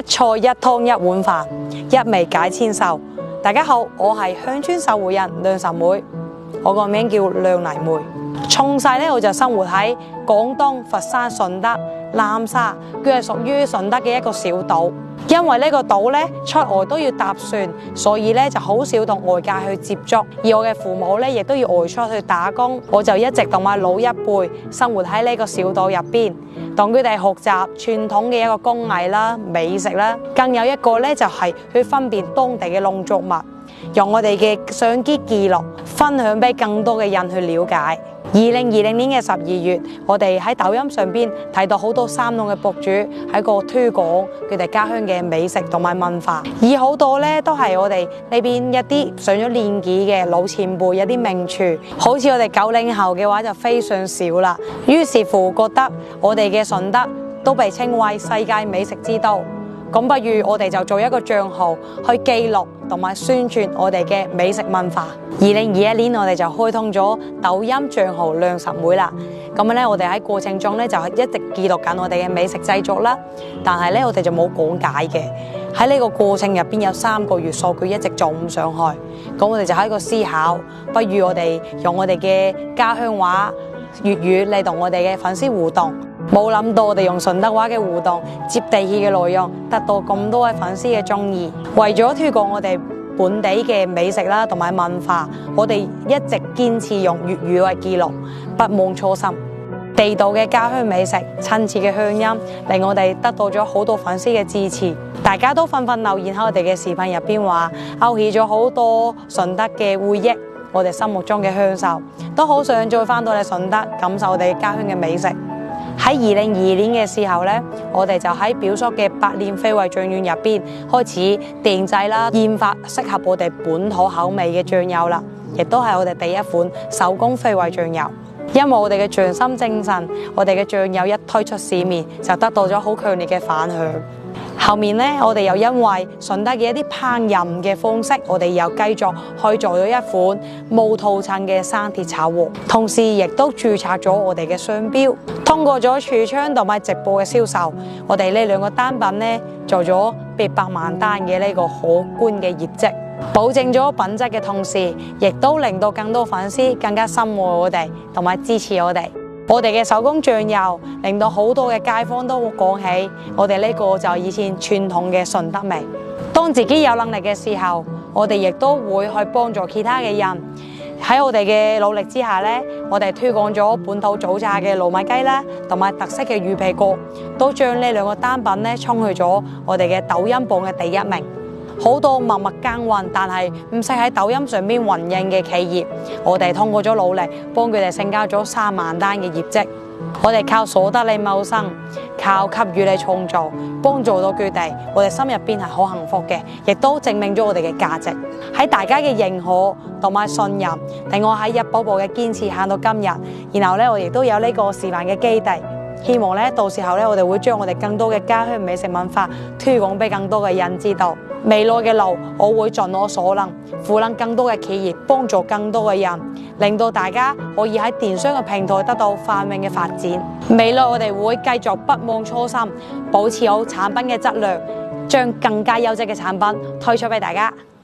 菜一湯一碗飯，一味解千愁。大家好，我係鄉村守護人梁岑妹，我個名叫梁泥妹。從細咧我就生活喺廣東佛山順德南沙，佢係屬於順德嘅一個小島。因為呢個島咧出外都要搭船，所以咧就好少同外界去接觸。而我嘅父母咧亦都要外出去打工，我就一直同埋老一輩生活喺呢個小島入邊，同佢哋學習傳統嘅一個工藝啦、美食啦，更有一個咧就係去分辨當地嘅農作物，用我哋嘅相機記錄，分享俾更多嘅人去了解。2020年嘅12月，我哋喺抖音上邊睇到好多三農嘅博主喺個推廣佢哋家鄉嘅美食同埋文化，而好多咧都係我哋呢邊一啲上咗年紀嘅老前輩，一啲名廚，好似我哋90後嘅話就非常少啦。於是乎覺得我哋嘅順德都被稱為世界美食之都，咁不如我哋就做一個賬號去記錄同埋宣傳我哋嘅美食文化。2021年我哋就開通咗抖音賬號梁岑妹啦。咁咧我哋喺過程中咧就係一直記錄緊我哋嘅美食製作啦，但係咧我哋就冇講解嘅。喺呢個過程入邊有3個月數據一直做唔上去，咁我哋就喺個思考，不如我哋用我哋嘅家鄉話粵語嚟同我哋嘅粉絲互動。冇諗到我哋用順德話嘅互動，接地氣嘅內容，得到咁多位粉絲嘅中意。為咗推廣我哋本地嘅美食啦，同埋文化，我哋一直堅持用粵語為記錄，不忘初心。地道嘅家鄉美食，親切嘅鄉音，令我哋得到咗好多粉絲嘅支持。大家都紛紛留言喺我哋嘅視頻入邊話，勾起咗好多順德嘅回憶，我哋心目中嘅鄉愁，都好想再翻到嚟順德感受我哋家鄉嘅美食。喺2022年嘅時候咧，我哋就喺表叔嘅百年非遺醬園入邊開始訂製啦，研發適合我哋本土口味嘅醬油啦，亦都係我哋第一款手工非遺醬油。因為我哋嘅匠心精神，我哋嘅醬油一推出市面就得到咗好強烈嘅反響。後面咧，我哋又因為順德嘅一啲烹飪嘅方式，我哋又繼續去做咗一款冇塗層嘅生鐵炒鍋，同時亦都註冊咗我哋嘅商標。通過咗櫥窗同埋直播嘅銷售，我哋呢2個單品咧做咗800萬單嘅呢個可觀嘅業績，保證咗品質嘅同時，亦都令到更多粉絲更加深愛我哋同埋支持我哋。我哋嘅手工醬油令到好多嘅街坊都講起，我哋呢個就以前傳統嘅順德味。當自己有能力嘅時候，我哋亦都會去幫助其他嘅人。喺我哋嘅努力之下呢，我哋推廣咗本土早茶嘅糯米雞啦，同埋特色嘅魚皮糕，都將呢2個單品呢衝去咗我哋嘅抖音榜嘅第1名。好多默默耕耘但係唔識喺抖音上邊運營嘅企業，我哋通過咗努力，幫佢哋成交咗3萬單嘅業績。我哋靠所得嚟謀生，靠給予嚟創造，幫助到佢哋，我哋心入邊係好幸福嘅，亦都證明咗我哋嘅價值。喺大家嘅認可同埋信任，令我喺一步步嘅堅持行到今日。然後咧，我亦都有呢個示範嘅基地。希望咧，到時候咧，我哋會將我哋更多嘅家鄉美食文化推廣俾更多嘅人知道。未來嘅路，我會盡我所能，扶持更多嘅企業，幫助更多嘅人，令到大家可以喺電商嘅平台得到繁榮嘅發展。未來我哋會繼續不忘初心，保持好產品嘅質量，將更加優質嘅產品推出俾大家。